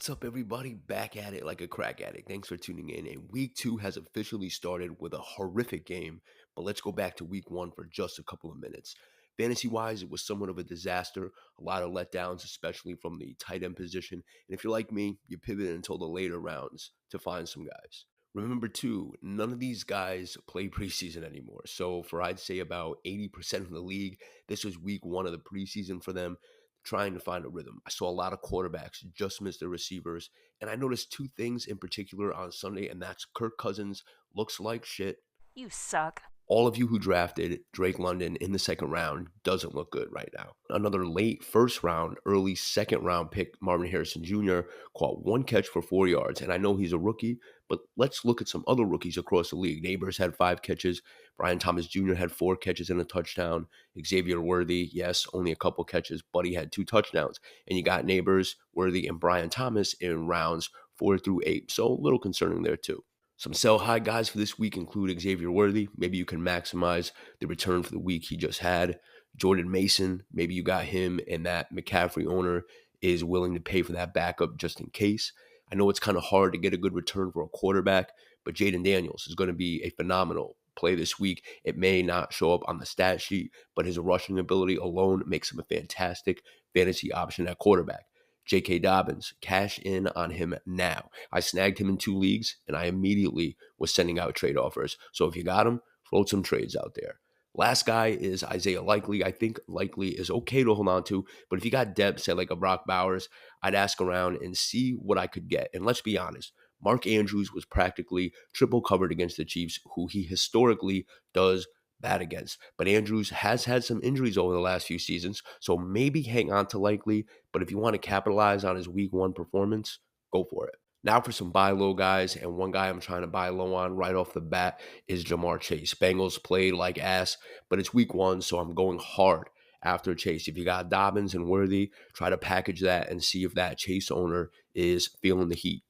What's up, everybody? Back at it like a crack addict. Thanks for tuning in. And week two has officially started with a horrific game, but let's go back to week one for just a couple of minutes. Fantasy wise, it was somewhat of a disaster, a lot of letdowns, especially from the tight end position. And if you're like me, you pivoted until the later rounds to find some guys. Remember, too, none of these guys play preseason anymore. So, for I'd say about 80% of the league, this was week one of the preseason for them trying to find a rhythm. I saw a lot of quarterbacks just miss their receivers. And I noticed two things in particular on Sunday, and that's Kirk Cousins looks like shit. You suck. All of you who drafted Drake London in the second round doesn't look good right now. Another late first round, early second round pick, Marvin Harrison Jr., caught one catch for 4 yards. And I know he's a rookie, but let's look at some other rookies across the league. Neighbors had 5 catches. Brian Thomas Jr. had 4 catches and a touchdown. Xavier Worthy, yes, only a couple catches, but he had 2 touchdowns. And you got Neighbors, Worthy, and Brian Thomas in rounds 4 through 8. So a little concerning there too. Some sell high guys for this week include Xavier Worthy. Maybe you can maximize the return for the week he just had. Jordan Mason, maybe you got him and that McCaffrey owner is willing to pay for that backup just in case. I know it's kind of hard to get a good return for a quarterback, but Jaden Daniels is going to be a phenomenal play this week. It may not show up on the stat sheet, but his rushing ability alone makes him a fantastic fantasy option at quarterback. J.K. Dobbins, cash in on him now. I snagged him in 2 leagues, and I immediately was sending out trade offers. So if you got him, float some trades out there. Last guy is Isaiah Likely. I think Likely is okay to hold on to, but if you got depth, say like a Brock Bowers, I'd ask around and see what I could get. And let's be honest, Mark Andrews was practically triple covered against the Chiefs, who he historically does bad against. But Andrews has had some injuries over the last few seasons, so maybe hang on to Likely. But if you want to capitalize on his week one performance, go for it. Now for some buy low guys, and one guy I'm trying to buy low on right off the bat is Jamar Chase. Bengals played like ass, but it's week one, so I'm going hard after Chase. If you got Dobbins and Worthy, try to package that and see if that Chase owner is feeling the heat.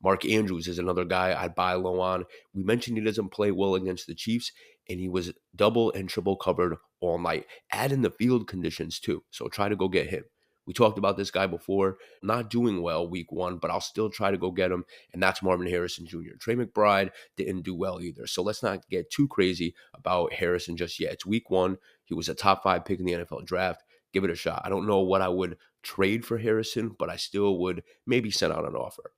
Mark Andrews is another guy I'd buy low on. We mentioned he doesn't play well against the Chiefs, and he was double and triple covered all night. Add in the field conditions too, so try to go get him. We talked about this guy before, not doing well week one, but I'll still try to go get him, and that's Marvin Harrison Jr. Trey McBride didn't do well either, so let's not get too crazy about Harrison just yet. It's week one. He was a top 5 pick in the NFL draft. Give it a shot. I don't know what I would trade for Harrison, but I still would maybe send out an offer.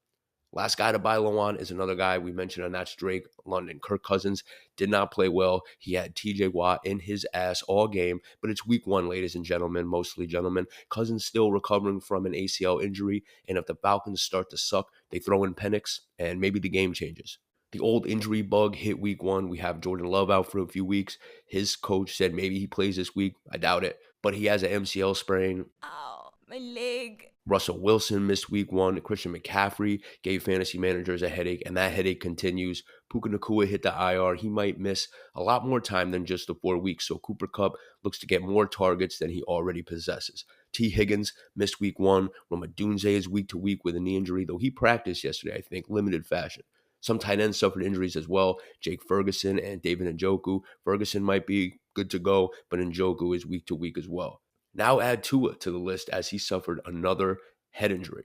Last guy to buy low on is another guy we mentioned, and that's Drake London. Kirk Cousins did not play well. He had TJ Watt in his ass all game, but it's week one, ladies and gentlemen, mostly gentlemen. Cousins still recovering from an ACL injury, and if the Falcons start to suck, they throw in Penix, and maybe the game changes. The old injury bug hit week one. We have Jordan Love out for a few weeks. His coach said maybe he plays this week. I doubt it, but he has an MCL sprain. Oh, my leg. Russell Wilson missed week one. Christian McCaffrey gave fantasy managers a headache, and that headache continues. Puka Nacua hit the IR. He might miss a lot more time than just the 4 weeks, so Cooper Kupp looks to get more targets than he already possesses. T. Higgins missed week one. Roma Dunze is week to week with a knee injury, though he practiced yesterday, I think, limited fashion. Some tight ends suffered injuries as well. Jake Ferguson and David Njoku. Ferguson might be good to go, but Njoku is week to week as well. Now add Tua to the list as he suffered another head injury.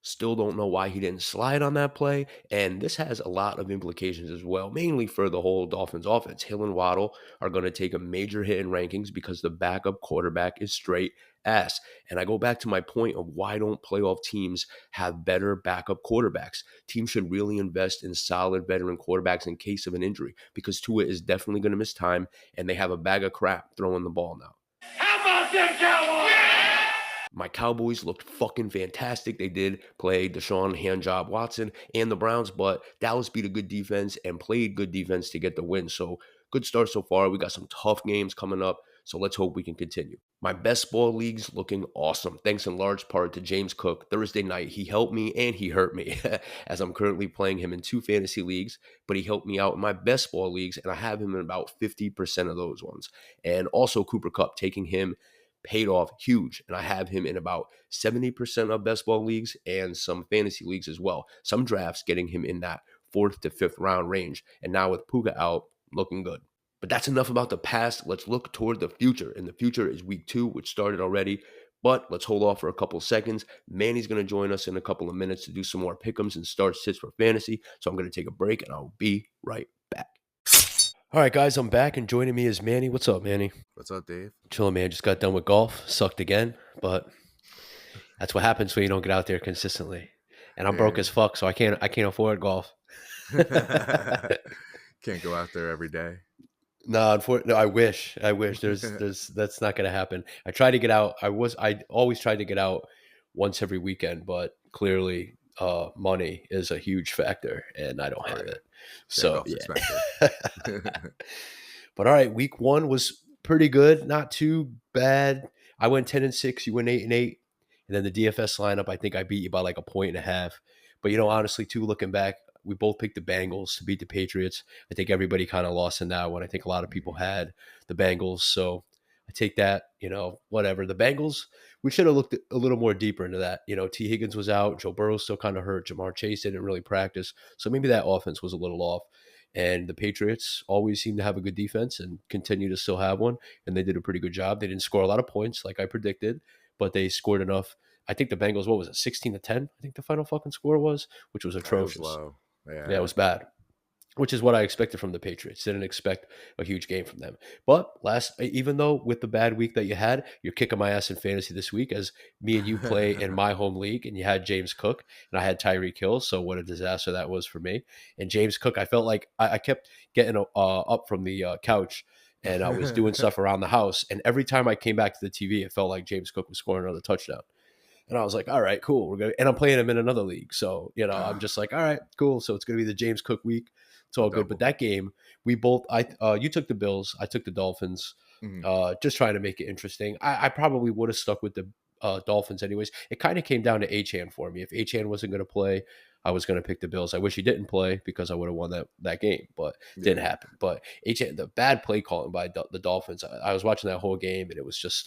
Still don't know why he didn't slide on that play. And this has a lot of implications as well, mainly for the whole Dolphins offense. Hill and Waddle are going to take a major hit in rankings because the backup quarterback is straight ass. And I go back to my point of why don't playoff teams have better backup quarterbacks? Teams should really invest in solid veteran quarterbacks in case of an injury because Tua is definitely going to miss time and they have a bag of crap throwing the ball now. How about them Cowboys? My Cowboys looked fucking fantastic. They did play Deshaun Handjob Watson and the Browns, but Dallas beat a good defense and played good defense to get the win. So good start so far. We got some tough games coming up. So let's hope we can continue. My best ball league's looking awesome. Thanks in large part to James Cook. Thursday night, he helped me and he hurt me as I'm currently playing him in 2 fantasy leagues, but he helped me out in my best ball leagues and I have him in about 50% of those ones. And also Cooper Kupp, taking him paid off huge. And I have him in about 70% of best ball leagues and some fantasy leagues as well. Some drafts getting him in that 4th to 5th round range. And now with Puka out, looking good. But that's enough about the past. Let's look toward the future. And the future is week two, which started already. But let's hold off for a couple seconds. Manny's going to join us in a couple of minutes to do some more pick'ems and start sits for fantasy. So I'm going to take a break and I'll be right back. All right, guys, I'm back and joining me is Manny. What's up, Manny? What's up, Dave? Chilling, man. Just got done with golf. Sucked again, but that's what happens when you don't get out there consistently. And I'm broke Yeah. as fuck, so I can't afford golf. Can't go out there every day. No, unfortunately, no, I wish. There's that's not gonna happen. I try to get out. I always tried to get out once every weekend, but clearly, money is a huge factor, and I don't Oh have yeah. it. Yeah, So golf's expensive. yeah. But all right, week one was pretty good, not too bad. I went 10-6, you went 8-8, and then the DFS lineup, I think I beat you by like a point and a half. But honestly, too, looking back, we both picked the Bengals to beat the Patriots. I think everybody kind of lost in that one. I think a lot of people had the Bengals, so I take that. Whatever. The Bengals, we should have looked a little more deeper into that. T. Higgins was out, Joe Burrow's still kind of hurt, Jamar Chase didn't really practice, so maybe that offense was a little off. And the Patriots always seem to have a good defense and continue to still have one. And they did a pretty good job. They didn't score a lot of points like I predicted, but they scored enough. I think the Bengals, what was it, 16-10? I think the final fucking score was, which was It was atrocious. low. Yeah, it Yeah. was bad, which is what I expected from the Patriots. Didn't expect a huge game from them. But even though with the bad week that you had, you're kicking my ass in fantasy this week as me and you play in my home league, and you had James Cook and I had Tyreek Hill. So what a disaster that was for me. And James Cook, I felt like I kept getting up from the couch and I was doing stuff around the house. And every time I came back to the TV, it felt like James Cook was scoring another touchdown. And I was like, all right, cool. We're going to, and I'm playing him in another league. So, I'm just like, all right, cool. So it's going to be the James Cook week. It's The all good. But double. that game, we both, you took the Bills, I took the Dolphins, Mhm. just trying to make it interesting. I probably would have stuck with the Dolphins anyways. It kind of came down to Achan for me. If Achan wasn't going to play, I was going to pick the Bills. I wish he didn't play because I would have won that game, but didn't Yeah. happen. But Achan, the bad play calling by the Dolphins, I was watching that whole game and it was just,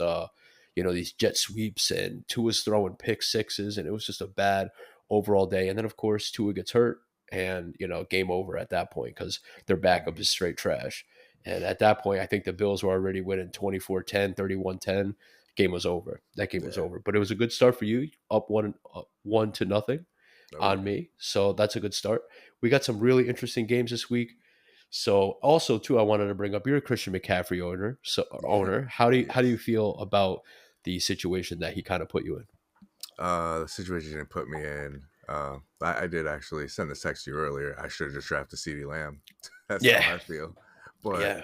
these jet sweeps and Tua's throwing pick sixes, and it was just a bad overall day. And then, of course, Tua gets hurt, and game over at that point because their backup Mhm. is straight trash. And at that point, I think the Bills were already winning 24-10, 31-10. Game was over. That game was Yeah. over. But it was a good start for you, up 1-0 Oh on yeah. me. So that's a good start. We got some really interesting games this week. So also too, I wanted to bring up you're a Christian McCaffrey owner. So Yeah. owner, how do you Yes. feel about the situation that he kind of put you in? The situation didn't put me in. I did actually send a text to you earlier. I should have just drafted CeeDee Lamb. That's how Yeah, I feel. But yeah,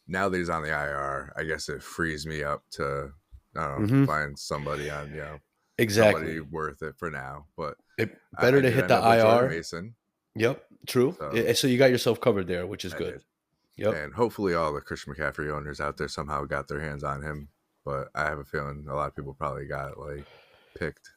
now that he's on the IR, I guess it frees me up to, I don't know, hmm find somebody on, somebody exactly. worth it for now. But Better I to did hit end the up with Jordan IR. Mason. Yep, true. So So you got yourself covered there, which is I good. did. Yep. And hopefully all the Christian McCaffrey owners out there somehow got their hands on him. But I have a feeling a lot of people probably got like picked.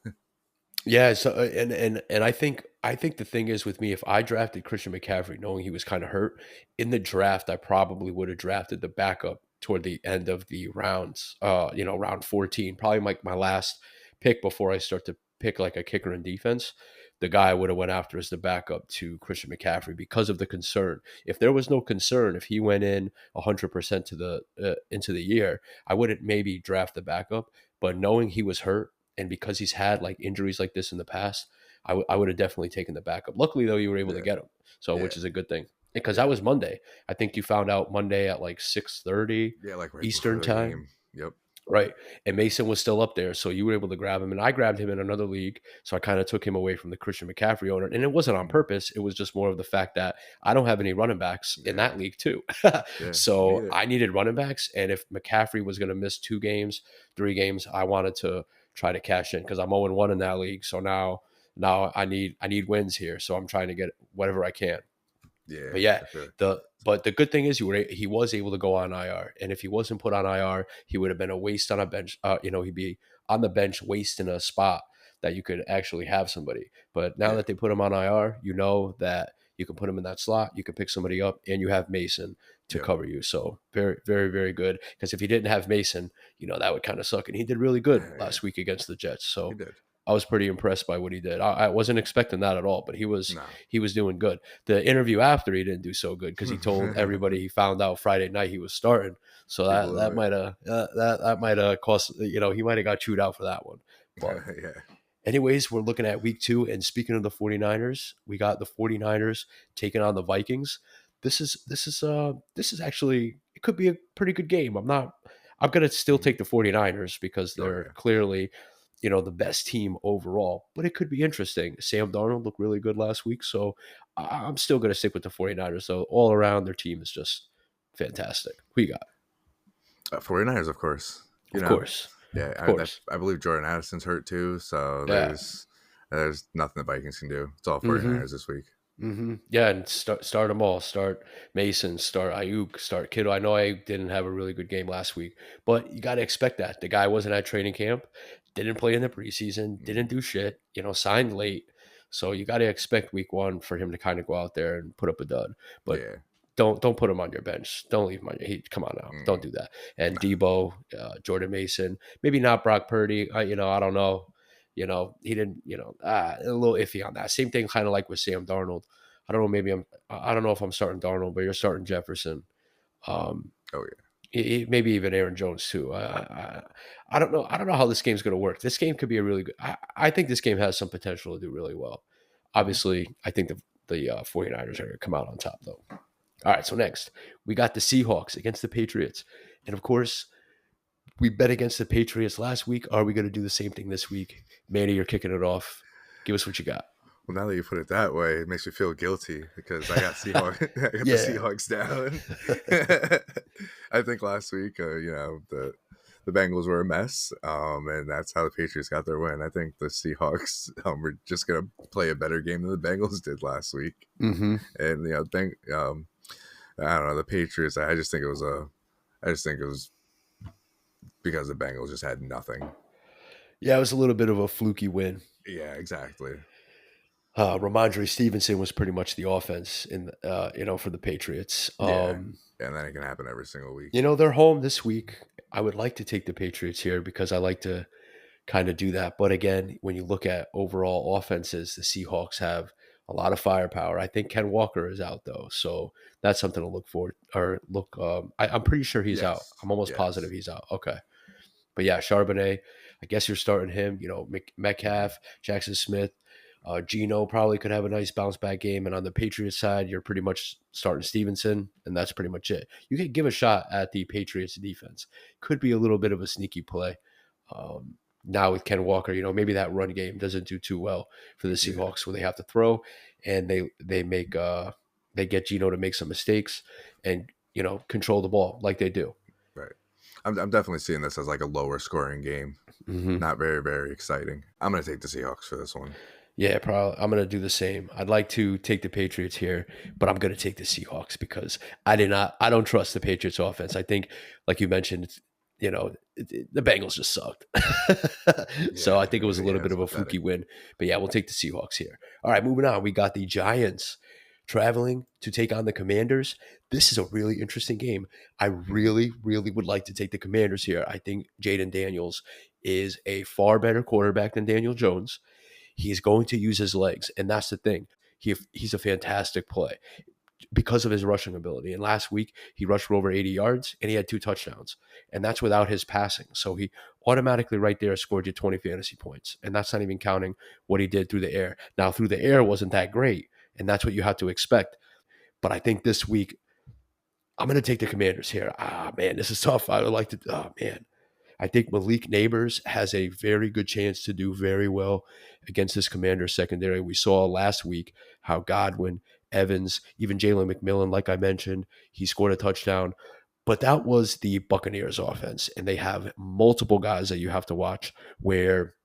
Yeah, so and I think the thing is with me, if I drafted Christian McCaffrey knowing he was kind of hurt in the draft, I probably would have drafted the backup toward the end of the rounds. Round 14, probably like my last pick before I start to pick like a kicker in defense. The guy I would have went after as the backup to Christian McCaffrey because of the concern. If there was no concern, if he went in 100% to the into the year, I wouldn't maybe draft the backup. But knowing he was hurt and because he's had like injuries like this in the past, I would have definitely taken the backup. Luckily, though, you were able to Yeah. get him, so Yeah. which is a good thing because that Yeah. was Monday. I think you found out Monday at like 6:30 Yeah. Like right Eastern before the time. game. Yep. Right. And Mason was still up there. So you were able to grab him. And I grabbed him in another league. So I kind of took him away from the Christian McCaffrey owner. And it wasn't on Mhm. purpose. It was just more of the fact that I don't have any running backs in Yeah. that league, too. Yeah. You need So it. I needed running backs. And if McCaffrey was going to miss 2 games, 3 games, I wanted to try to cash in because I'm 0-1 in that league. So now I need wins here. So I'm trying to get whatever I can. Yeah. But yeah, I feel it. the good thing is he was able to go on IR, and if he wasn't put on IR, he would have been a waste on a bench. He'd be on the bench wasting a spot that you could actually have somebody. But now Yeah. that they put him on IR, you know that you can put him in that slot, you can pick somebody up, and you have Mason to Yep. cover you. So very, very, very good. Because if he didn't have Mason, that would kind of suck. And he did really good Yeah. last week against the Jets. He So did. I was pretty impressed by what he did. I wasn't expecting that at all, but No. he was doing good. The interview after, he didn't do so good because he told everybody he found out Friday night he was starting. So He that blew that it. might have that might have cost, he might have got chewed out for that one. But Yeah. anyways, we're looking at week 2. And speaking of the 49ers, we got the 49ers taking on the Vikings. This is actually, it could be a pretty good game. I'm gonna still Mhm. take the 49ers because Oh they're yeah. clearly, the best team overall. But it could be interesting. Sam Darnold looked really good last week, so I'm still gonna stick with the 49ers. So all around, their team is just fantastic. Who you got? 49ers, of course. Of course. Yeah, Of course. I believe Jordan Addison's hurt too, so Yeah. there's nothing the Vikings can do. It's all Mm-hmm. 49ers this week. Yeah, and start them all. Start Mason, start Ayuk, start Kittle. I know I didn't have a really good game last week, but you got to expect that. The guy wasn't at training camp, didn't play in the preseason, didn't Mhm. do shit, signed late. So you got to expect week 1 for him to kind of go out there and put up a dud. But Yeah. don't put him on your bench. Don't leave him on your. Come on now, don't Mm. do that. And Debo, Jordan Mason, maybe not Brock Purdy. I don't know. He didn't. A little iffy on that. Same thing, kind of like with Sam Darnold. I don't know. Maybe I don't know if I'm starting Darnold, but you're starting Jefferson. Um, Oh yeah. maybe even Aaron Jones too. I don't know. I don't know how this game's going to work. This game could be a really good. I think this game has some potential to do really well. Mhm. Obviously, I think the 49ers are going to come out on top though. All right, so next we got the Seahawks against the Patriots. And of course, we bet against the Patriots last week. Are we going to do the same thing this week? Manny, you're kicking it off. Give us what you got. Well, now that you put it that way, it makes me feel guilty because I got Seahawks. I got the Yeah. Seahawks down. I think last week, the Bengals were a mess, and that's how the Patriots got their win. I think the Seahawks were just gonna play a better game than the Bengals did last week, Mm-hmm. and I don't know, the Patriots. I just think it was because the Bengals just had nothing. Yeah, it was a little bit of a fluky win. Yeah, exactly. Ramondre Stevenson was pretty much the offense for the Patriots. Yeah, and then it can happen every single week. They're home this week. I would like to take the Patriots here because I like to kind of do that. But again, when you look at overall offenses, the Seahawks have a lot of firepower. I think Ken Walker is out though, so that's something to look for or look. I'm pretty sure he's out. Yes, I'm almost positive yes. he's out. Okay, but yeah, Charbonnet. I guess you're starting him. Mhm. Metcalf, Jackson Smith, Gino probably could have a nice bounce back game. And on the Patriots side, you're pretty much starting Stevenson, and that's pretty much it. You could give a shot at the Patriots defense. Could be a little bit of a sneaky play. Um, Now with Ken Walker, maybe that run game doesn't do too well for the Yeah, Seahawks where they have to throw, and they get Gino to make some mistakes and control the ball like they do. right. I'm definitely seeing this as like a lower scoring game. Mm-hmm. Not very, very exciting. I'm going to take the Seahawks for this one. Yeah, probably. I'm going to do the same. I'd like to take the Patriots here, but I'm going to take the Seahawks because I don't trust the Patriots offense. I think, like you mentioned, the Bengals just sucked. So I Yeah, think it was a little yeah, bit it's of a pathetic. fluky win. But yeah, we'll take the Seahawks here. All right, moving on. We got the Giants traveling to take on the Commanders. This is a really interesting game. I Mhm. really, really would like to take the Commanders here. I think Jaden Daniels is a far better quarterback than Daniel Jones. He's going to use his legs, and that's the thing. He's a fantastic play because of his rushing ability. And last week he rushed for over 80 yards and he had 2 touchdowns, and that's without his passing. So he automatically right there scored you 20 fantasy points, and that's not even counting what he did through the air. Now through the air wasn't that great, and that's what you have to expect. But I think this week I'm going to take the Commanders here. Ah man, this is tough. I would like to. Oh man, I think Malik Neighbors has a very good chance to do very well against this Commanders secondary. We saw last week how Godwin, Evans, even Jalen McMillan, like I mentioned, he scored a touchdown. But that was the Buccaneers offense, and they have multiple guys that you have to watch. Where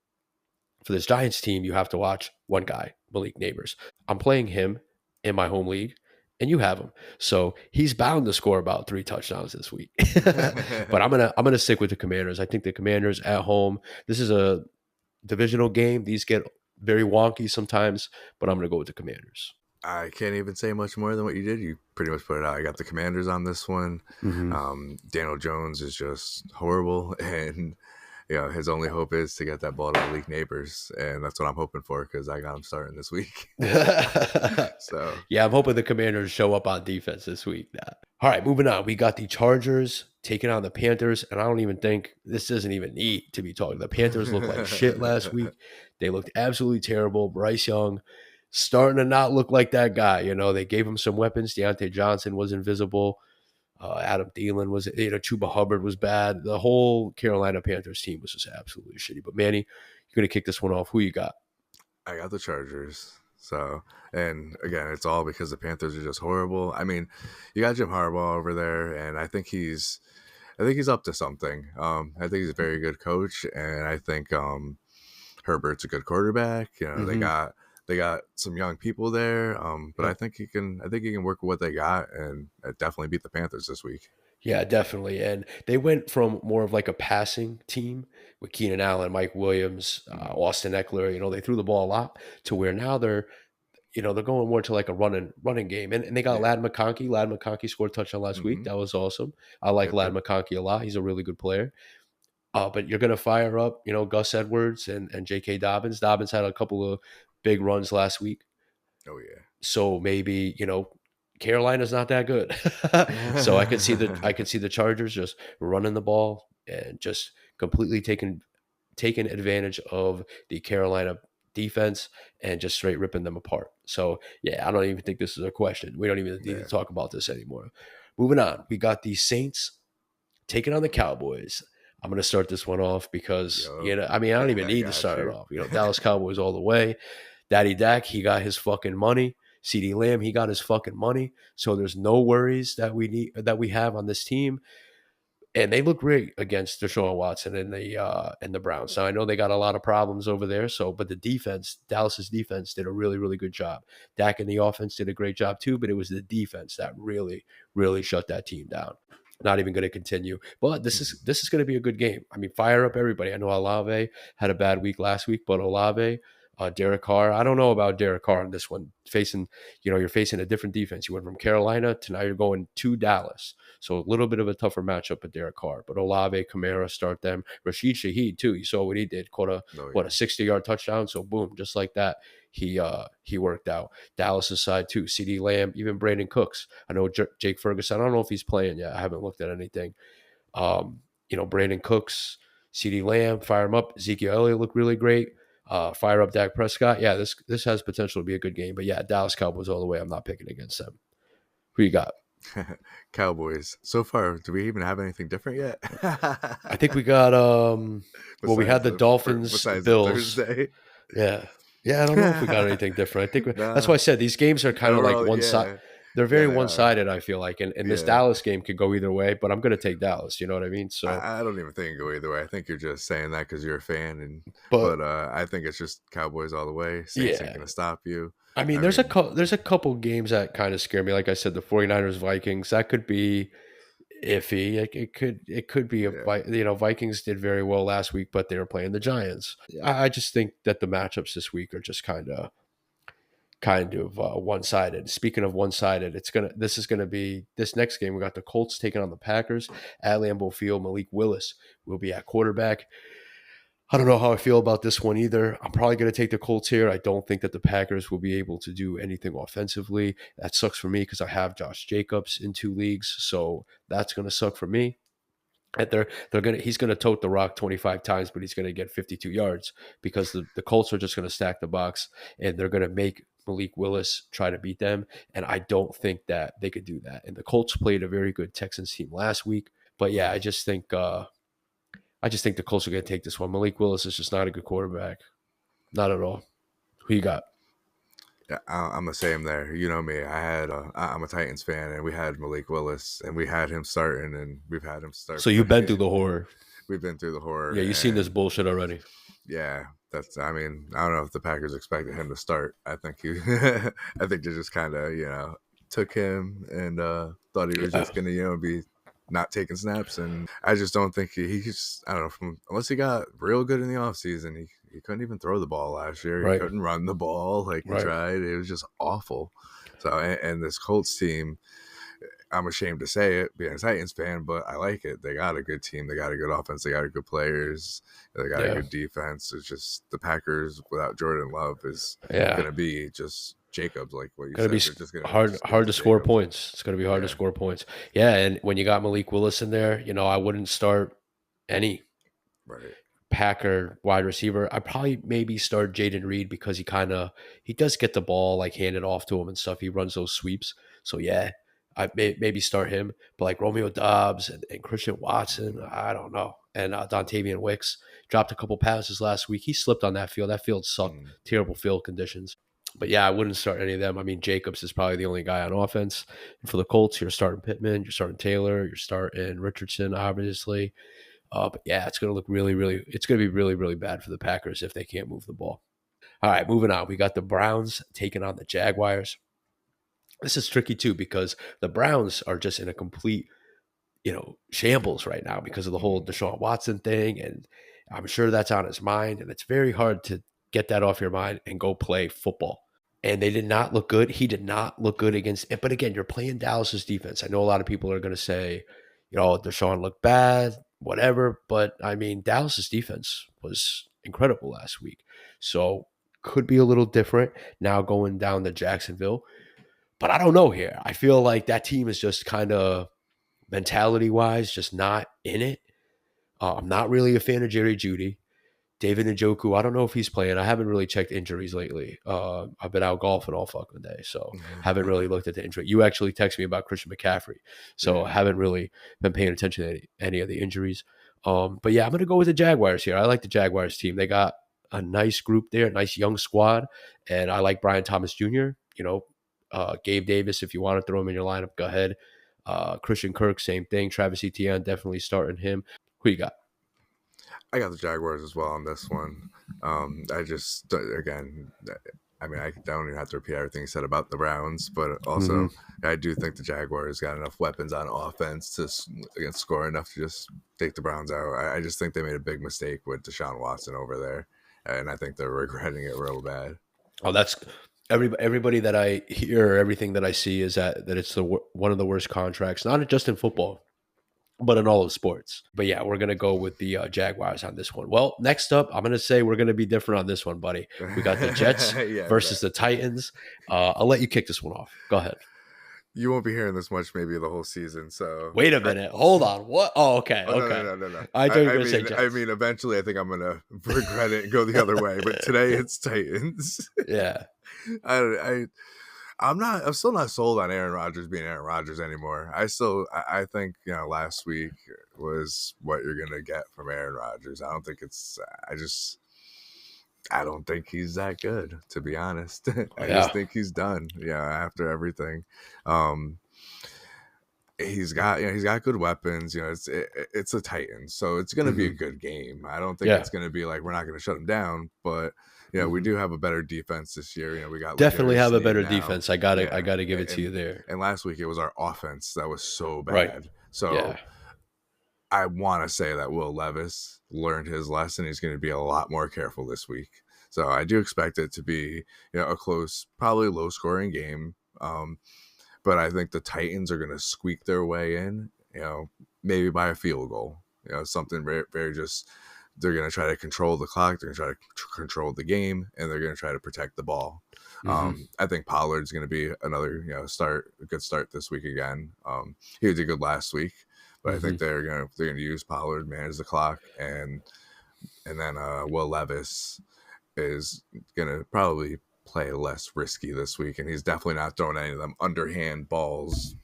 for this Giants team, you have to watch one guy, Malik Neighbors. I'm playing him in my home league, and you have him. So he's bound to score about 3 touchdowns this week. But I'm gonna stick with the Commanders. I think the Commanders at home. This is a divisional game. These get very wonky sometimes, but I'm gonna go with the Commanders. I can't even say much more than what you did. You pretty much put it out. I got the Commanders on this one. Mm-hmm. Daniel Jones is just horrible, and his only hope is to get that ball to Malik Neighbors, and that's what I'm hoping for because I got him starting this week. So Yeah, I'm hoping the Commanders show up on defense this week. All right, moving on. We got the Chargers taking on the Panthers, and I don't even think this doesn't even need to be talked. The Panthers looked like shit last week. They looked absolutely terrible. Bryce Young starting to not look like that guy. They gave him some weapons. Deontay Johnson was invisible. Adam Thielen was, Chuba Hubbard was bad. The whole Carolina Panthers team was just absolutely shitty. But Manny, you're going to kick this one off. Who you got? I got the Chargers. So, and again, it's all because the Panthers are just horrible. I mean, you got Jim Harbaugh over there, and I think he's up to something. I think he's a very good coach, and I think Herbert's a good quarterback. Mm-hmm. They got some young people there, but I think he can work with what they got and definitely beat the Panthers this week. Yeah, definitely. And they went from more of like a passing team with Keenan Allen, Mike Williams, Mhm. Austin Eckler. They threw the ball a lot to where now they're going more to like a running game. And they got Yeah. Lad McConkey. Lad McConkey scored a touchdown last week. Mm-hmm. That was awesome. I like Yep. Lad Yep. McConkey a lot. He's a really good player. But you're going to fire up, Gus Edwards and J.K. Dobbins. Dobbins had a couple of big runs last week. Oh yeah. So maybe, Carolina's not that good. So I could see the Chargers just running the ball and just completely taking advantage of the Carolina defense and just straight ripping them apart. So yeah, I don't even think this is a question. We don't even need to Yeah. talk about this anymore. Moving on, we got the Saints taking on the Cowboys. I'm going to start this one off because, Yo. I mean, I don't even I need to got start it you. off. Dallas Cowboys all the way. Daddy Dak, he got his fucking money. CeeDee Lamb, he got his fucking money. So there's no worries that we have on this team. And they look great against Deshaun Watson and the Browns. Now I know they got a lot of problems over there. But the defense, Dallas's defense, did a really, really good job. Dak and the offense did a great job too, but it was the defense that really, really shut that team down. Not even going to continue. But this is Mhm. this is going to be a good game. I mean, fire up everybody. I know Olave had a bad week last week, but Olave, Derek Carr. I don't know about Derek Carr in this one. You're facing a different defense. You went from Carolina to now you're going to Dallas. So a little bit of a tougher matchup with Derek Carr. But Olave, Kamara, start them. Rashid Shaheed, too. You saw what he did. Caught a Oh what, a yeah. 60-yard touchdown. So boom, just like that, he worked out. Dallas's side too. CeeDee Lamb, even Brandon Cooks. I know Jake Ferguson. I don't know if he's playing yet. I haven't looked at anything. Brandon Cooks, CeeDee Lamb, fire him up. Ezekiel Elliott looked really great. Fire up Dak Prescott. Yeah, this has potential to be a good game. But yeah, Dallas Cowboys all the way. I'm not picking against them. Who you got? Cowboys. So far, do we even have anything different yet? I think we got we had the Dolphins, Besides the Bills. Thursday. Yeah. Yeah, I don't know if we got anything different. I think that's why Nah, I said these games are kind of like overall, one side. yeah, They're yeah, very they are. one-sided, I feel like. And this Yeah, Dallas game could go either way, but I'm going to take Dallas, you know what I mean? So, I don't even think it go either way. I think you're just saying that because you're a fan, but but I think it's just Cowboys all the way. Saints ain't yeah. gonna stop you. I mean, I mean, there's a couple games that kind of scare me. Like I said, the 49ers Vikings, that could be iffy. It could be yeah, Vikings did very well last week, but they were playing the Giants. I just think that the matchups this week are just kind of one-sided. Speaking of one-sided, this next game. We got the Colts taking on the Packers at Lambeau Field. Malik Willis will be at quarterback. I don't know how I feel about this one either. I'm probably going to take the Colts here. I don't think that the Packers will be able to do anything offensively. That sucks for me because I have Josh Jacobs in 2 leagues, so that's going to suck for me. And he's gonna tote the rock 25 times, but he's gonna get 52 yards because the Colts are just gonna stack the box and they're gonna make Malik Willis try to beat them. And I don't think that they could do that. And the Colts played a very good Texans team last week. But yeah, I just think the Colts are gonna take this one. Malik Willis is just not a good quarterback. Not at all. Who you got? yeah. I'm the same there. You know me. I'm a Titans fan, and we had Malik Willis, and we had him starting, and we've had him start So for you've many been through games. the horror. We've been through the horror, Yeah, you've seen this and bullshit already. yeah, that's. I mean, I don't know if the Packers expected him to start. I think I think they just kind of took him and thought he was Yeah. just gonna be not taking snaps, and I just don't think he's. I don't know unless he got real good in the offseason, he couldn't even throw the ball last year. He Right. couldn't run the ball like he Right. tried. It was just awful. So and this Colts team. I'm ashamed to say it, being a Titans fan, but I like it. They got a good team. They got a good offense. They got good players. They got a Yeah. good defense. It's just the Packers without Jordan Love is Yeah. going to be just Jacobs, like what you Gonna be said. They're just going to hard just give it hard to to score Jacobs. points. It's gonna be hard to Yeah, score points. Yeah, and when you got Malik Willis in there, I wouldn't start any right. Packer wide receiver. I probably maybe start Jaden Reed because he does get the ball like handed off to him and stuff. He runs those sweeps. So yeah, maybe start him. But like Romeo Dobbs and Christian Watson, I don't know. And Dontavian Wicks dropped a couple passes last week. He slipped on that field. That field sucked. Mm. Terrible field conditions. But yeah, I wouldn't start any of them. I mean, Jacobs is probably the only guy on offense. And for the Colts, you're starting Pittman, you're starting Taylor, you're starting Richardson, obviously. But yeah, it's going to look it's going to be really, really bad for the Packers if they can't move the ball. All right, moving on. We got the Browns taking on the Jaguars. This is tricky too because the Browns are just in a complete, shambles right now because of the whole Mm. Deshaun Watson thing. And I'm sure that's on his mind. And it's very hard to get that off your mind and go play football. And they did not look good. He did not look good against it. But again, you're playing Dallas's defense. I know a lot of people are going to say, Deshaun looked bad, whatever. But I mean, Dallas's defense was incredible last week. So could be a little different now going down to Jacksonville. But I don't know here. I feel like that team is just kind of mentality wise, just not in it. I'm not really a fan of Jerry Judy. David Njoku, I don't know if he's playing. I haven't really checked injuries lately. I've been out golfing all fucking day, so haven't really looked at the injury. You actually texted me about Christian McCaffrey, so I Yeah. haven't really been paying attention to any of the injuries. But yeah, I'm going to go with the Jaguars here. I like the Jaguars team. They got a nice group there, a nice young squad, and I like Brian Thomas Jr. Gabe Davis, if you want to throw him in your lineup, go ahead. Christian Kirk, same thing. Travis Etienne, definitely starting him. Who you got? I got the Jaguars as well on this one. I just again, I mean, I don't even have to repeat everything he said about the Browns, but Mm-hmm. also I do think the Jaguars got enough weapons on offense to score enough to just take the Browns out. I just think they made a big mistake with Deshaun Watson over there, and I think they're regretting it real bad. Oh, that's everybody that I hear, everything that I see is that it's one of the worst contracts, not just in football, but in all of sports. But yeah, we're gonna go with the Jaguars on this one. Well, next up, I'm gonna say we're gonna be different on this one, buddy. We got the Jets Yeah, versus the Titans. I'll let you kick this one off. Go ahead. you won't be hearing this much maybe the whole season. So Wait a minute. Hold on. What? Oh, okay. oh no Okay. no no no no. I thought you were gonna say I Jets. mean, eventually I think I'm gonna regret it and go the other way. But today it's Titans. Yeah. I I'm still not sold on Aaron Rodgers being Aaron Rodgers anymore. I think last week was what you're gonna get from Aaron Rodgers. I don't think it's I don't think he's that good, to be honest. I just Yeah. think he's done. Yeah, after everything. Um he's got good weapons. It's a Titan, so it's going to be a Hmm. good game. I don't think Yeah. it's going to be like we're not going to shut him down, but we Hmm. do have a better defense this year. We got Definitely Legarius have a Sneed better now. defense. I Yeah, gotta give it to you there. and last week it was our offense that was so Right. bad. So Yeah. I want to say that Will Levis learned his lesson. He's going to be a lot more careful this week. So I do expect it to be a close, probably low scoring game. But I think the Titans are going to squeak their way in, maybe by a field goal, something very, very just, they're going to try to control the clock. They're going to try to control the game, and they're going to try to protect the ball. Hmm. I think Pollard's going to be another, a good start this week again. He did good last week, but I Hmm. think they're going to use Pollard, manage the clock, and then Will Levis is going to probably play less risky this week, and he's definitely not throwing any of them underhand balls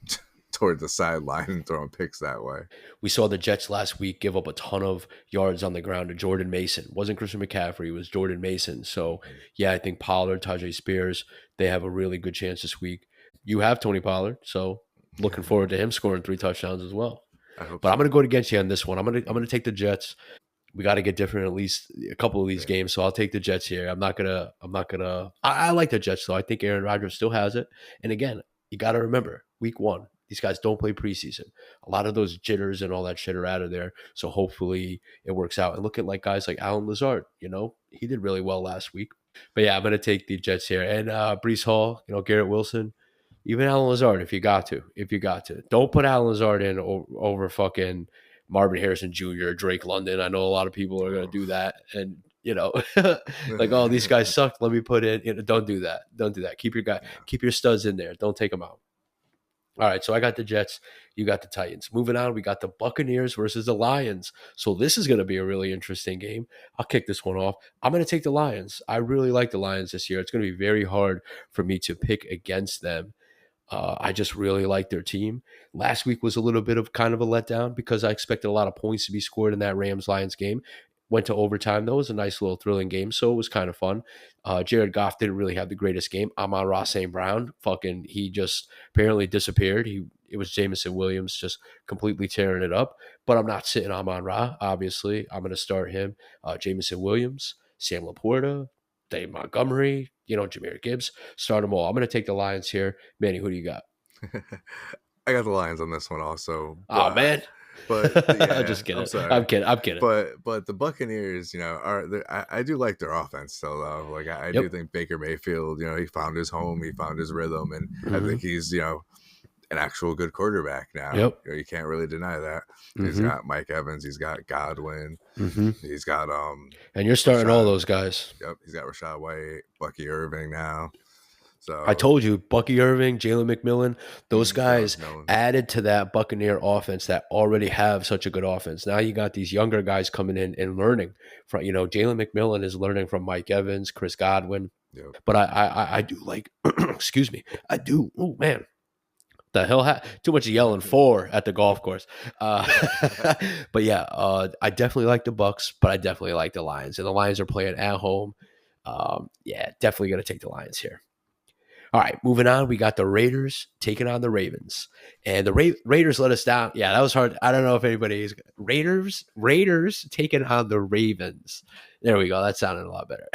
toward the sideline and throwing picks that way. We saw the Jets last week give up a ton of yards on the ground to Jordan Mason. It wasn't Christian McCaffrey, it was Jordan Mason. So, yeah, I think Pollard, Tajay Spears, they have a really good chance this week. You have Tony Pollard, so looking forward to him scoring 3 touchdowns as well. I hope But I'm so. going to go against you on this one. I'm going to take the Jets. We got to get different at least a couple of these Yeah. games. So I'll take the Jets here. I like the Jets though. I think Aaron Rodgers still has it. And again, you got to remember week 1, these guys don't play preseason. A lot of those jitters and all that shit are out of there. So hopefully it works out. And look at like guys like Alan Lazard, he did really well last week. But yeah, I'm going to take the Jets here. And Brees Hall, Garrett Wilson, Even Alan Lazard, if you got to, don't put Alan Lazard in over fucking Marvin Harrison Jr., Drake London. I know a lot of people are going to Oh. do that, and like, oh, these guys suck. Let me put in. Don't do that. Don't do that. Yeah. Keep your studs in there. Don't take them out. All right, so I got the Jets, you got the Titans. Moving on, we got the Buccaneers versus the Lions. So this is going to be a really interesting game. I'll kick this one off. I'm going to take the Lions. I really like the Lions this year. It's going to be very hard for me to pick against them. I just really like their team. Last week was a little bit of kind of a letdown because I expected a lot of points to be scored in that Rams Lions game. Went to overtime, though. It was a nice little thrilling game, so it was kind of fun. Jared Goff didn't really have the greatest game. Amon-Ra St. Brown, he just apparently disappeared. It was Jamison Williams just completely tearing it up. But I'm not sitting Amon-Ra, obviously. I'm going to start him. Jamison Williams, Sam Laporta, Dave Montgomery, Jahmyr Gibbs. Start them all. I'm going to take the Lions here. Manny, who do you got? I got the Lions on this one also, Oh, man. but yeah, Just kidding. I'm sorry. I'm kidding. But the Buccaneers, I do like their offense still though. Like I do Yep. think Baker Mayfield, he found his home, he found his rhythm, and I Mhm. think he's an actual good quarterback now. Yep. You can't really deny that. He's Mhm. got Mike Evans, he's got Godwin, Mhm. he's got And you're starting all Rashad. those guys. Yep, he's got Rashad White, Bucky Irving now. So I told you, Bucky Irving, Jalen McMillan, those Jalen guys McMillan. added to that Buccaneer offense that already have such a good offense. Now you got these younger guys coming in and learning from, Jalen McMillan is learning from Mike Evans, Chris Godwin. Yep. But I do like, excuse me, I do. Oh man, the hell, too much yelling for at the golf course. But yeah, I definitely like the Bucks, but I definitely like the Lions, and the Lions are playing at home. Yeah, definitely gonna take the Lions here. All right, moving on. We got the Raiders taking on the Ravens, and the Raiders let us down. Yeah, that was hard. I don't know if anybody's Raiders taking on the Ravens. There we go. That sounded a lot better.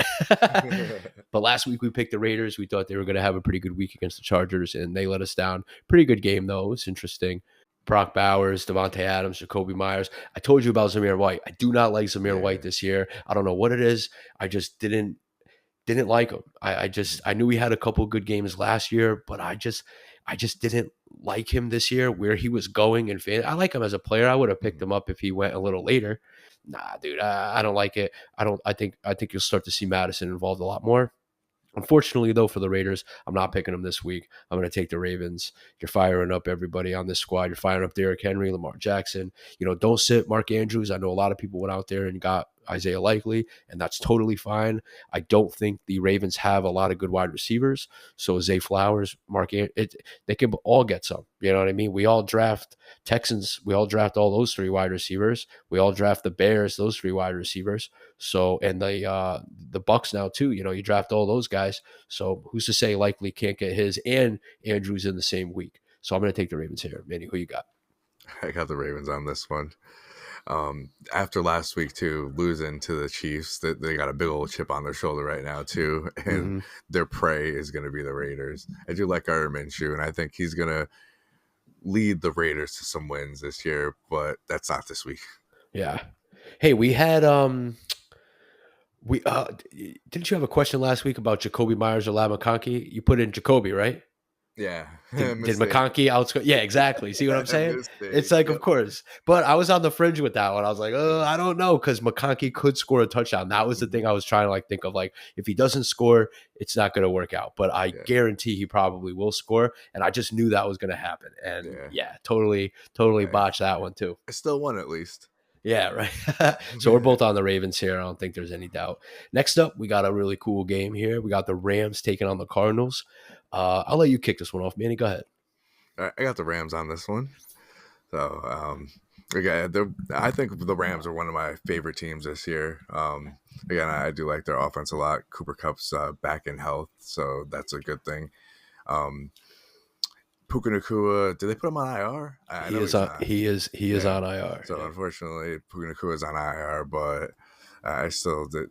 But last week we picked the Raiders. We thought they were going to have a pretty good week against the Chargers, and they let us down. Pretty good game though. It was interesting. Brock Bowers, Devontae Adams, Jacoby Myers. I told you about Zamir White. I do not like Zamir Yeah. White this year. I don't know what it is. I just didn't like him. I knew he had a couple good games last year, but I just didn't like him this year where he was going. And I like him as a player. I would have picked him up if he went a little later. Nah, dude, I don't like it. I think you'll start to see Madison involved a lot more. Unfortunately, though, for the Raiders, I'm not picking them this week. I'm going to take the Ravens. You're firing up everybody on this squad. You're firing up Derrick Henry, Lamar Jackson. Don't sit Mark Andrews. I know a lot of people went out there and got Isaiah Likely, and that's totally fine. I don't think the Ravens have a lot of good wide receivers. So Zay Flowers, they can all get some. You know what I mean? We all draft Texans. We all draft all those three wide receivers. We all draft the Bears, those three wide receivers. So, and the Bucks now too, you draft all those guys. So who's to say Likely can't get his and Andrews in the same week? So I'm going to take the Ravens here. Manny, who you got? I got the Ravens on this one. After last week too, losing to the Chiefs, that they got a big old chip on their shoulder right now too, and their prey is going to be the Raiders. I do like Gardner Minshew, and I think he's going to lead the Raiders to some wins this year, but that's not this week. Yeah. Hey, we had didn't you have a question last week about Jacoby Myers or Lab McConkey? You put in Jacoby, right? Yeah. Did McConkey outscore? Yeah, exactly. See what I'm saying? Mistake. It's like, Yep. of course. But I was on the fringe with that one. I was like, I don't know, because McConkey could score a touchdown. That was the thing I was trying to think of. Like, if he doesn't score, it's not going to work out. But I guarantee he probably will score. And I just knew that was going to happen. And totally botched that one too. I still won at least. Yeah, right. So we're both on the Ravens here. I don't think there's any doubt. Next up, we got a really cool game here. We got the Rams taking on the Cardinals. I'll let you kick this one off, Manny. Go ahead. I got the Rams on this one. So, I think the Rams are one of my favorite teams this year. Again, I do like their offense a lot. Cooper Kupp's back in health, so that's a good thing. Puka Nacua, did they put him on IR? He is on IR. So unfortunately, Puka Nacua is on IR, but I still don't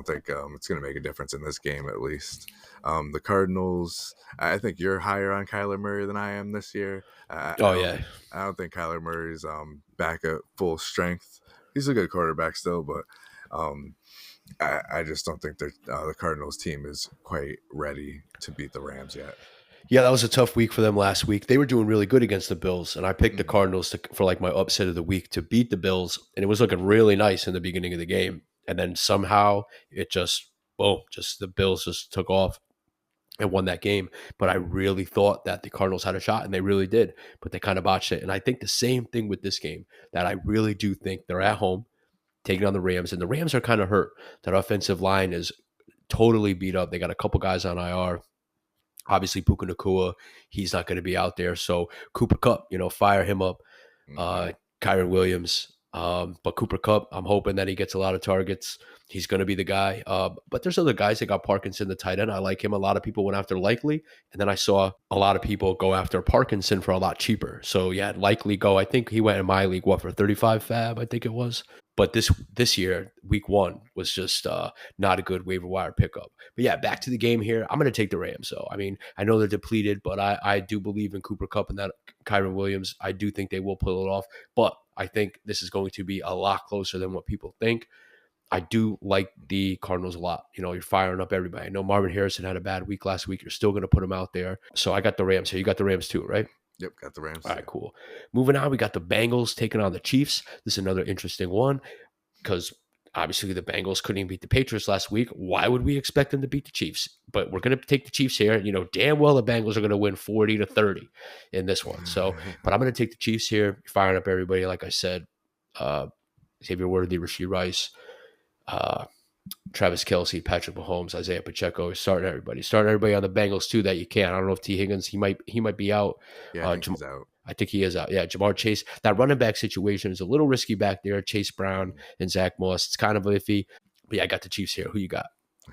think it's going to make a difference in this game at least. The Cardinals, I think you're higher on Kyler Murray than I am this year. I don't think Kyler Murray's back at full strength. He's a good quarterback still, but I just don't think that the Cardinals team is quite ready to beat the Rams yet. Yeah, that was a tough week for them last week. They were doing really good against the Bills, and I picked the Mhm. Cardinals for like my upset of the week to beat the Bills, and it was looking really nice in the beginning of the game. And then somehow it just, boom, just the Bills just took off and won that game. But I really thought that the Cardinals had a shot, and they really did, but they kind of botched it. And I think the same thing with this game, that I really do think they're at home taking on the Rams, and the Rams are kind of hurt. That offensive line is totally beat up. They got a couple guys on IR. Obviously, Puka Nakua, he's not going to be out there. So Cooper Cup, fire him up. Mhm. Uh, Kyron Williams. But Cooper Cup, I'm hoping that he gets a lot of targets. He's going to be the guy. But there's other guys that got Parkinson, the tight end. I like him. A lot of people went after Likely. And then I saw a lot of people go after Parkinson for a lot cheaper. So yeah, Likely go. I think he went in my league, what, for 35 fab, I think it was. But this year, week one was just not a good waiver wire pickup. But yeah, back to the game here. I'm going to take the Rams, though. I mean, I know they're depleted, but I do believe in Cooper Cup and that Kyron Williams. I do think they will pull it off, but I think this is going to be a lot closer than what people think. I do like the Cardinals a lot. You're firing up everybody. I know Marvin Harrison had a bad week last week. You're still going to put him out there. So I got the Rams here. You got the Rams too, right? Yep, got the All Rams. right, cool. Moving on, we got the Bengals taking on the Chiefs. This is another interesting one because obviously the Bengals couldn't even beat the Patriots last week. Why would we expect them to beat the Chiefs? But we're going to take the Chiefs here. Damn well the Bengals are going to win 40-30 in this one. So, but I'm going to take the Chiefs here, firing up everybody. Like I said, uh, Xavier Worthy, Rasheed Rice, uh, Travis Kelce, Patrick Mahomes, Isaiah Pacheco, starting everybody on the Bengals too that you can. I don't know if T Higgins he might be out. Yeah, I Uh, think he's out. I think he is out. Yeah, Jamar Chase. That running back situation is a little risky back there. Chase Brown and Zach Moss. It's kind of iffy. But yeah, I got the Chiefs here. Who you got?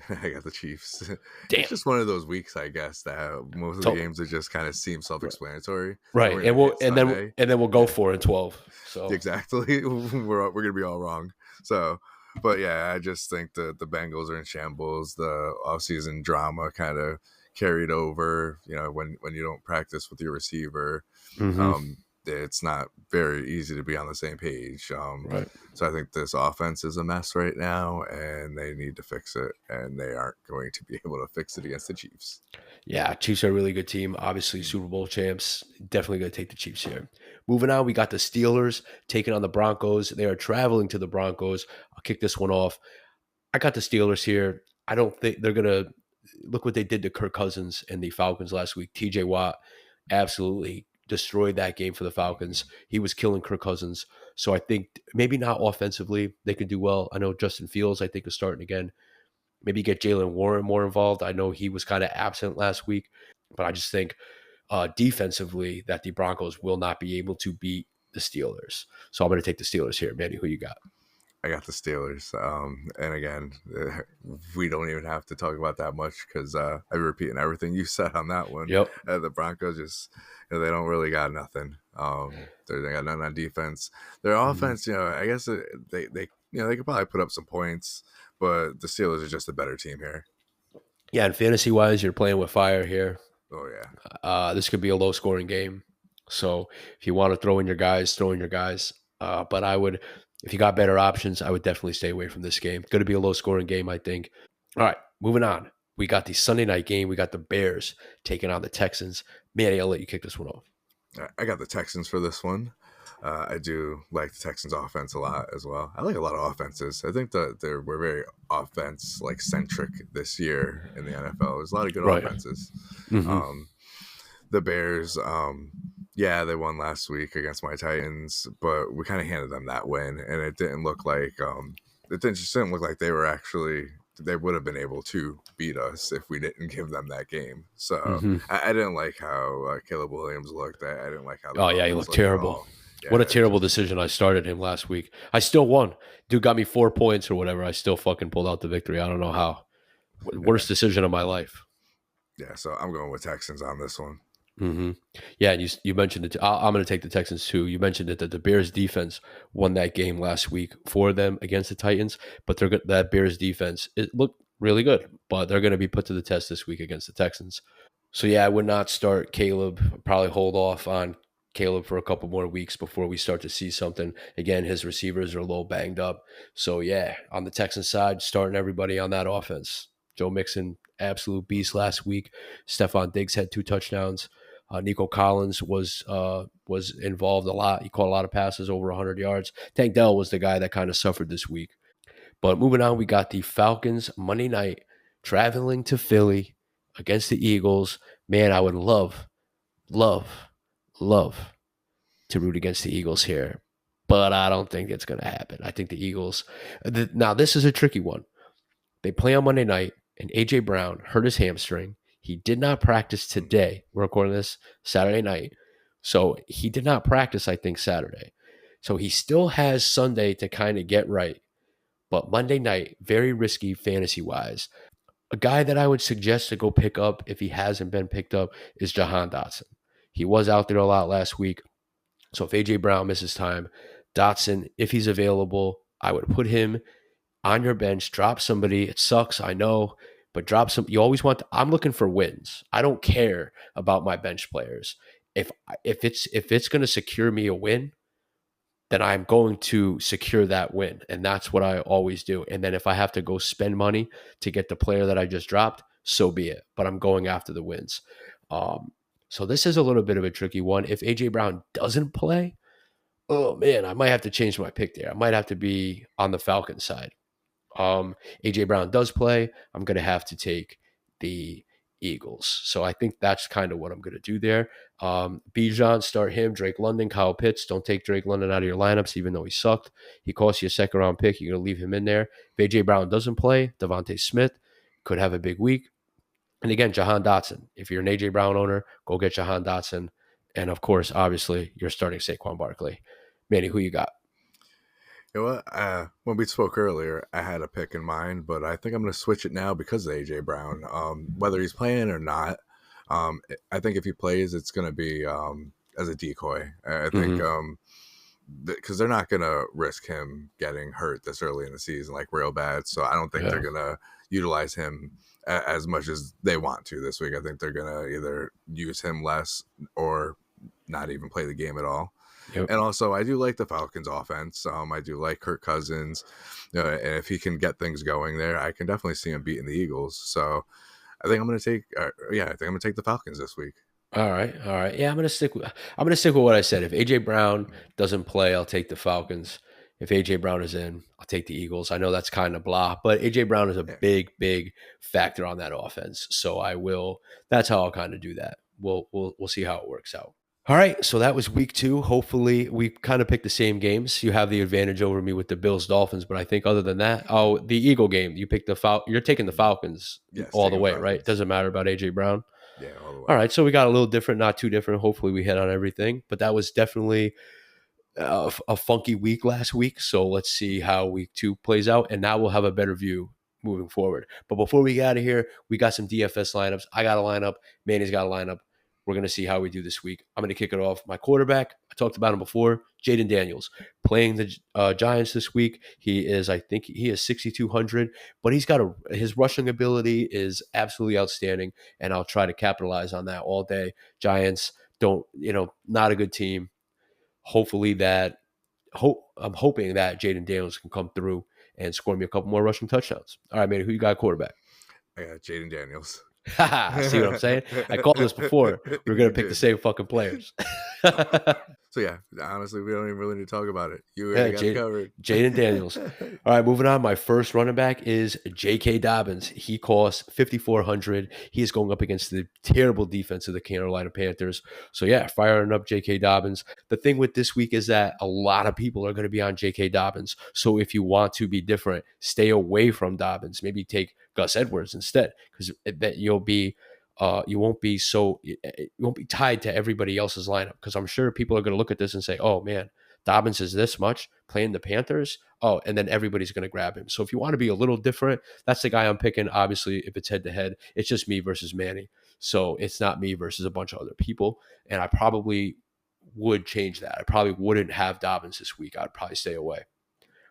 I got the Chiefs. Damn. It's just one of those weeks, I guess, that most of the So, games that just kind of seem self-explanatory, and right, we're and gonna hit and then Sunday. and then we'll go 4-12. So Exactly. We're gonna be all wrong. So, but yeah, I just think the Bengals are in shambles. The offseason drama kind of carried over. When you don't practice with your receiver, mhm, um, it's not very easy to be on the same page. right. So I think this offense is a mess right now, and they need to fix it. And they aren't going to be able to fix it against the Chiefs. Yeah, Chiefs are a really good team. Obviously, Super Bowl champs. Definitely going to take the Chiefs here. Moving on, we got the Steelers taking on the Broncos. They are traveling to the Broncos. I'll kick this one off. I got the Steelers here. I don't think they're going to look what they did to Kirk Cousins and the Falcons last week. TJ Watt absolutely destroyed that game for the Falcons. He was killing Kirk Cousins. So I think maybe not offensively, they could do well. I know Justin Fields, I think, is starting again. Maybe get Jalen Warren more involved. I know he was kind of absent last week, but I just think defensively that the Broncos will not be able to beat the Steelers. So I'm going to take the Steelers here. Manny, who you got? I got the Steelers. And again, we don't even have to talk about that much because I'm repeating everything you said on that one. Yep. The Broncos just, they don't really got nothing. They got nothing on defense. Their Mhm. offense, I guess they could probably put up some points, but the Steelers are just a better team here. Yeah, and fantasy wise, you're playing with fire here. Oh yeah. This could be a low scoring game. So if you want to throw in your guys, throw in your guys. But I would, if you got better options, I would definitely stay away from this game. It's going to be a low scoring game, I think. All right, moving on. We got the Sunday night game. We got the Bears taking on the Texans. Manny, I'll let you kick this one off. I got the Texans for this one. I do like the Texans offense a lot as well. I like a lot of offenses. I think that we're very offense centric this year in the NFL. There's a lot of good Right. offenses. Mm-hmm. The Bears, yeah, they won last week against my Titans, but we kind of handed them that win, and it didn't look like just didn't look like they would have been able to beat us if we didn't give them that game. So Mm-hmm. I didn't like how Caleb Williams looked. I didn't like how the Oh, yeah, he offense looked looked at terrible. all. Yeah, What a it terrible just decision. I started him last week. I still won. Dude got me 4 points or whatever. I still fucking pulled out the victory. I don't know how. Worst decision of my life. yeah. So I'm going with Texans on this one. Mm-hmm. Yeah, and you mentioned it. I'm going to take the Texans too. You mentioned it that the Bears defense won that game last week for them against the Titans, but that Bears defense it looked really good, but they're going to be put to the test this week against the Texans. So yeah, I would not start Caleb. Probably hold off on Caleb for a couple more weeks before we start to see something. Again, his receivers are a little banged up. So yeah, on the Texans side, starting everybody on that offense. Joe Mixon, absolute beast last week. Stephon Diggs had 2 touchdowns. Nico Collins was involved a lot. He caught a lot of passes over 100 yards. Tank Dell was the guy that kind of suffered this week. But moving on, we got the Falcons Monday night traveling to Philly against the Eagles. Man, I would love, love, love to root against the Eagles here, but I don't think it's going to happen. I think the Eagles. Now, this is a tricky one. They play on Monday night, and A.J. Brown hurt his hamstring. He did not practice today. We're recording this Saturday night. So he did not practice, I think, Saturday. So he still has Sunday to kind of get right. But Monday night, very risky fantasy-wise. A guy that I would suggest to go pick up if he hasn't been picked up is Jahan Dotson. He was out there a lot last week. So if A.J. Brown misses time, Dotson, if he's available, I would put him on your bench, drop somebody. It sucks, I know, but drop some. You always want. I'm looking for wins. I don't care about my bench players. If it's going to secure me a win, then I'm going to secure that win, and that's what I always do. And then if I have to go spend money to get the player that I just dropped, so be it. But I'm going after the wins. So this is a little bit of a tricky one. If A.J. Brown doesn't play, oh man, I might have to change my pick there. I might have to be on the Falcons side. A.J. Brown does play. I'm going to have to take the Eagles. So I think that's kind of what I'm going to do there. Bijan, start him. Drake London, Kyle Pitts. Don't take Drake London out of your lineups, even though he sucked. He cost you a second-round pick. You're going to leave him in there. If A.J. Brown doesn't play, Devontae Smith could have a big week. And again, Jahan Dotson. If you're an A.J. Brown owner, go get Jahan Dotson. And of course, obviously, you're starting Saquon Barkley. Manny, who you got? You know what? When we spoke earlier, I had a pick in mind, but I think I'm going to switch it now because of AJ Brown. Whether he's playing or not, I think if he plays, it's going to be as a decoy. I think because they're not going to risk him getting hurt this early in the season, like real bad. So I don't think they're going to utilize him as much as they want to this week. I think they're going to either use him less or not even play the game at all. Yep. And also, I do like the Falcons offense. I do like Kirk Cousins. And if he can get things going there, I can definitely see him beating the Eagles. So I think I'm going to take, I think I'm going to take the Falcons this week. All right. Yeah, I'm going to stick with what I said. If AJ Brown doesn't play, I'll take the Falcons. If AJ Brown is in, I'll take the Eagles. I know that's kind of blah, but AJ Brown is a big factor on that offense. So I will. That's how I'll kind of do that. We'll see how it works out. All right, so that was week 2. Hopefully, we kind of picked the same games. You have the advantage over me with the Bills-Dolphins, but I think other than that, the Eagle game, you picked you're taking the Falcons all the way, right? It doesn't matter about A.J. Brown? Yeah, all the way. All right, so we got a little different, not too different. Hopefully, we hit on everything, but that was definitely a funky week last week, so let's see how week 2 plays out, and now we'll have a better view moving forward. But before we get out of here, we got some DFS lineups. I got a lineup. Manny's got a lineup. We're going to see how we do this week. I'm going to kick it off. My quarterback, I talked about him before, Jaden Daniels, playing the Giants this week. I think he is 6,200, but his rushing ability is absolutely outstanding, and I'll try to capitalize on that all day. Giants not a good team. I'm hoping that Jaden Daniels can come through and score me a couple more rushing touchdowns. All right, man, who you got quarterback? I got Jaden Daniels. See what I'm saying? I called this before. We're going to pick the same fucking players. So, yeah, honestly, we don't even really need to talk about it. You got it covered. Jaden Daniels. All right, moving on. My first running back is J.K. Dobbins. He costs $5,400. He is going up against the terrible defense of the Carolina Panthers. So, yeah, firing up J.K. Dobbins. The thing with this week is that a lot of people are going to be on J.K. Dobbins. So, if you want to be different, stay away from Dobbins. Maybe take Gus Edwards instead, because you won't be tied to everybody else's lineup, because I'm sure people are going to look at this and say, oh man, Dobbins is this much playing the Panthers. Oh, and then everybody's going to grab him. So if you want to be a little different, that's the guy I'm picking. Obviously, if it's head to head, it's just me versus Manny. So it's not me versus a bunch of other people. And I probably would change that. I probably wouldn't have Dobbins this week. I'd probably stay away.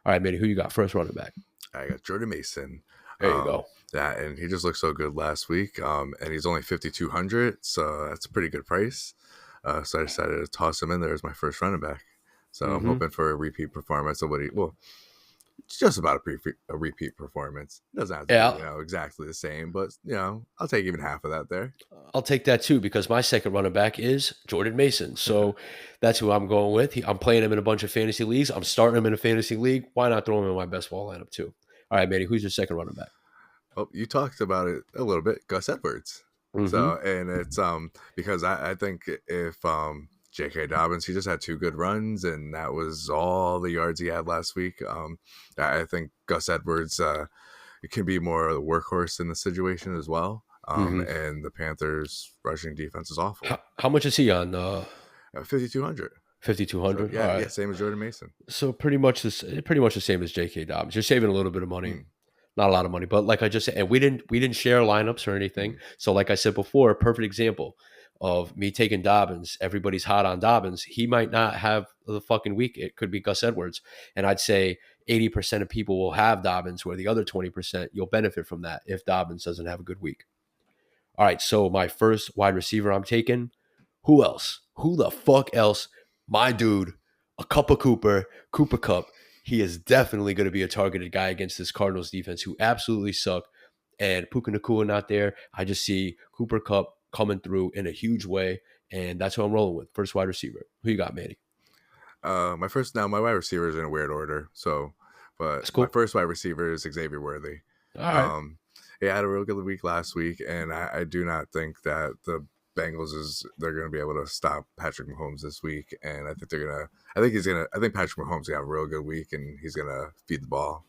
All right, Manny, who you got first running back? I got Jordan Mason. There you go. Yeah, and he just looked so good last week. And he's only 5,200, so that's a pretty good price. So I decided to toss him in there as my first running back. So I'm hoping for a repeat performance of just about a repeat performance. It doesn't have to be, Yeah, exactly the same, but I'll take even half of that there. I'll take that too because my second running back is Jordan Mason. So that's who I'm going with. I'm playing him in a bunch of fantasy leagues. I'm starting him in a fantasy league. Why not throw him in my best ball lineup too? All right, Manny, who's your second running back? Well, you talked about it a little bit, Gus Edwards. Mm-hmm. So, and it's because I think if J.K. Dobbins, he just had 2 good runs, and that was all the yards he had last week. I think Gus Edwards it can be more of the workhorse in the situation as well. Mm-hmm. And the Panthers' rushing defense is awful. How much is he on 5,200. So 5,200? All yeah, right. same as Jordan Mason. So pretty much the same as J.K. Dobbins. You're saving a little bit of money, Mm, not a lot of money, but like I just said, and we didn't share lineups or anything. mm. So like I said before, a perfect example of me taking Dobbins. Everybody's hot on Dobbins. He might not have the fucking week. It could be Gus Edwards, and I'd say 80% of people will have Dobbins, where the other 20% you'll benefit from that if Dobbins doesn't have a good week. All right, so my first wide receiver I'm taking. Who else? Who the fuck else? My dude, a cup of Cooper Cup. He is definitely going to be a targeted guy against this Cardinals defense, who absolutely suck. And Puka Nakua not there. I just see Cooper Cup coming through in a huge way, and that's who I'm rolling with. First wide receiver. Who you got, Manny? My wide receiver is in a weird order. So, but That's my cool. first wide receiver is Xavier Worthy. All right. Um, he had a real good week last week, and I do not think that the Bengals they're going to be able to stop Patrick Mahomes this week. And I think they're gonna. I think Patrick Mahomes is gonna have a real good week, and he's gonna feed the ball.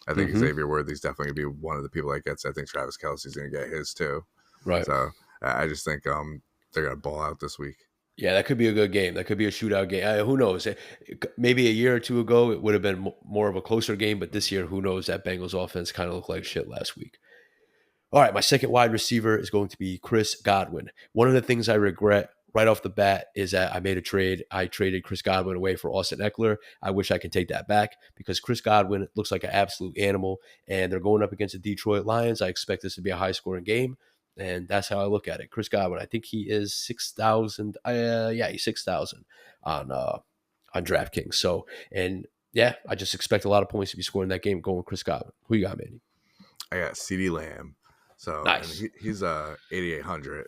I think Mm-hmm. Xavier Worthy's definitely gonna be one of the people that gets. I think Travis Kelce's gonna get his too. Right. So I just think they're gonna ball out this week. Yeah, that could be a good game. That could be a shootout game. Who knows? Maybe a year or two ago, it would have been more of a closer game, but this year, who knows? That Bengals offense kind of looked like shit last week. All right, my second wide receiver is going to be Chris Godwin. One of the things I regret right off the bat is that I made a trade. I traded Chris Godwin away for Austin Eckler. I wish I could take that back because Chris Godwin looks like an absolute animal, and they're going up against the Detroit Lions. I expect this to be a high scoring game, and that's how I look at it. Chris Godwin, I think he is 6,000. Yeah, he's 6,000 on DraftKings. So, and yeah, I just expect a lot of points to be scored in that game going with Chris Godwin. Who you got, Manny? I got CeeDee Lamb. So, and Nice. he's 8,800.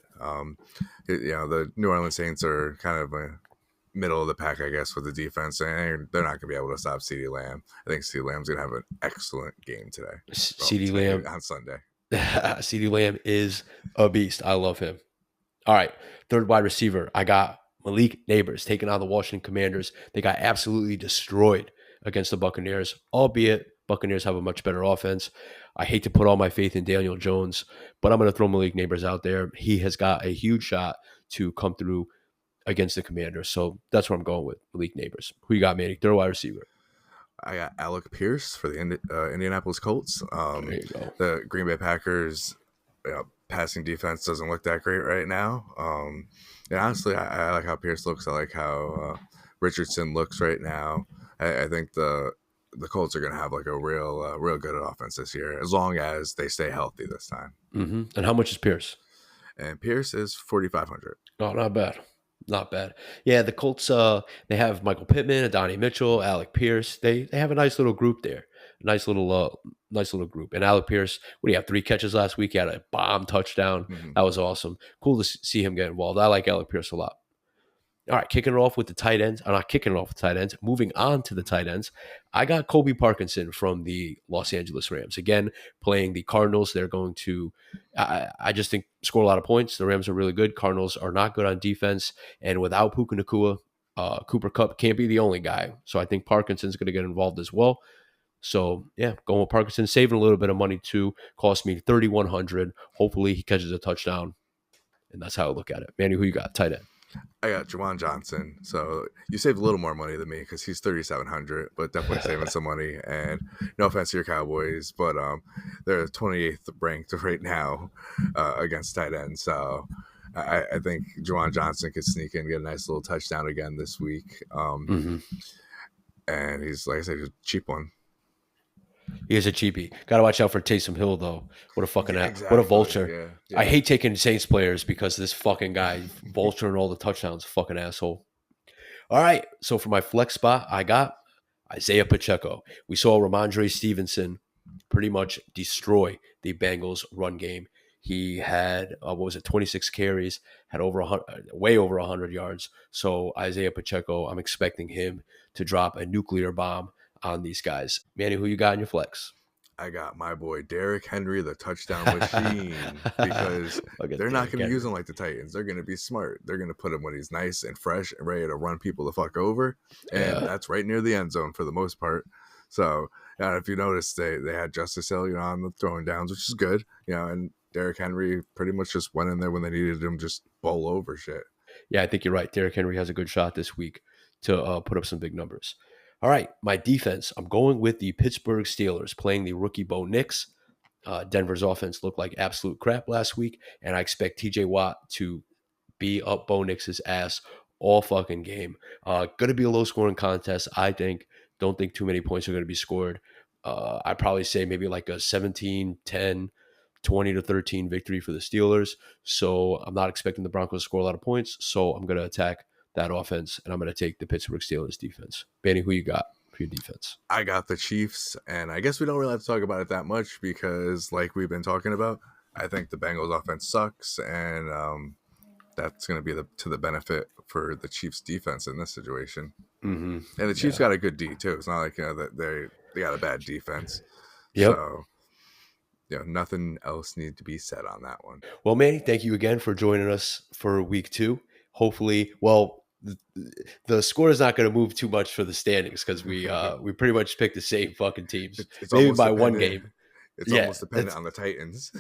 The New Orleans Saints are kind of a middle of the pack, I guess, with the defense, and they're not going to be able to stop CeeDee Lamb. I think CeeDee Lamb's going to have an excellent game today. CeeDee Lamb. On Sunday. CeeDee Lamb is a beast. I love him. All right, third wide receiver. I got Malik Neighbors taking on the Washington Commanders. They got absolutely destroyed against the Buccaneers, albeit Buccaneers have a much better offense. I hate to put all my faith in Daniel Jones, but I'm going to throw Malik Neighbors out there. He has got a huge shot to come through against the Commanders. So that's where I'm going with, Malik Neighbors. Who you got, Manny? Third wide receiver. I got Alec Pierce for the Indianapolis Colts. There you go. The Green Bay Packers passing defense doesn't look that great right now. And honestly, I like how Pierce looks. I like how Richardson looks right now. I think the Colts are going to have like a real good offense this year, as long as they stay healthy this time. Mm-hmm. And how much is Pierce? And Pierce is 4,500. Oh, not bad. Not bad. Yeah, the Colts, they have Michael Pittman, Adonai Mitchell, Alec Pierce. They have a nice little group there. Nice little group. And Alec Pierce, what do you have? 3 catches last week. He had a bomb touchdown. Mm-hmm. That was awesome. Cool to see him get involved. I like Alec Pierce a lot. All right, kicking it off with the tight ends. I'm not kicking it off with tight ends. Moving on to the tight ends, I got Kobe Parkinson from the Los Angeles Rams. Again, playing the Cardinals. They're going to, I just think, score a lot of points. The Rams are really good. Cardinals are not good on defense. And without Puka Nakua, Cooper Kupp can't be the only guy. So I think Parkinson's going to get involved as well. So, yeah, going with Parkinson, saving a little bit of money too. Cost me $3,100. Hopefully he catches a touchdown. And that's how I look at it. Manny, who you got? Tight end. I got Juwan Johnson. So you saved a little more money than me because he's 3,700, but definitely saving some money. And no offense to your Cowboys, but they're 28th ranked right now against tight ends. So I think Juwan Johnson could sneak in and get a nice little touchdown again this week. And he's, like I said, he's a cheap one. He is a cheapie. Got to watch out for Taysom Hill, though. What a fucking exactly. What a vulture. Yeah. I hate taking Saints players because this fucking guy vulturing all the touchdowns. Fucking asshole. All right. So for my flex spot, I got Isaiah Pacheco. We saw Ramondre Stevenson pretty much destroy the Bengals run game. He had, 26 carries, had way over 100 yards. So Isaiah Pacheco, I'm expecting him to drop a nuclear bomb on these guys. Manny, who you got in your flex? I got my boy Derrick Henry, the touchdown machine, because Look at they're not Derrick going to use Henry. him like the Titans. They're going to be smart. They're going to put him when he's nice and fresh and ready to run people the fuck over, and Yeah. that's right near the end zone for the most part. So, if you notice, they had Justice Hill, on the throwing downs, which is good, and Derrick Henry pretty much just went in there when they needed him, just bowl over shit. Yeah, I think you're right. Derrick Henry has a good shot this week to put up some big numbers. All right, my defense. I'm going with the Pittsburgh Steelers playing the rookie Bo Nix. Denver's offense looked like absolute crap last week, and I expect TJ Watt to be up Bo Nix's ass all fucking game. Going to be a low scoring contest, I think. Don't think too many points are going to be scored. I'd probably say maybe like a 17-10, 20-13 victory for the Steelers. So I'm not expecting the Broncos to score a lot of points. So I'm going to attack that offense, and I'm going to take the Pittsburgh Steelers defense. Benny, who you got for your defense? I got the Chiefs, and I guess we don't really have to talk about it that much because, like we've been talking about, I think the Bengals offense sucks, and that's going to be to the benefit for the Chiefs defense in this situation. Mm-hmm. And the Chiefs got a good D too. It's not like that they got a bad defense. Yep. So nothing else needs to be said on that one. Well, Manny, thank you again for joining us for week 2. Hopefully, the score is not going to move too much for the standings because we pretty much picked the same fucking teams. It's Maybe almost by one game. It's Yeah, almost dependent on the Titans.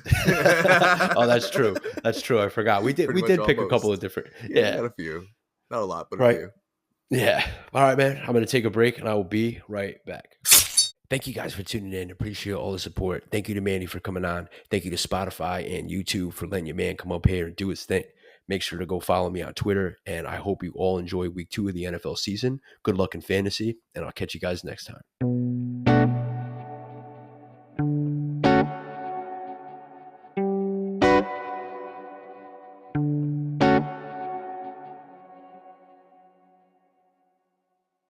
Oh, that's true. That's true. I forgot. We did pick a couple of different. Yeah, we got a few. Not a lot, but right. a few. Yeah. All right, man. I'm going to take a break and I will be right back. Thank you guys for tuning in. Appreciate all the support. Thank you to Manny for coming on. Thank you to Spotify and YouTube for letting your man come up here and do his thing. Make sure to go follow me on Twitter. And I hope you all enjoy week 2 of the NFL season. Good luck in fantasy, and I'll catch you guys next time.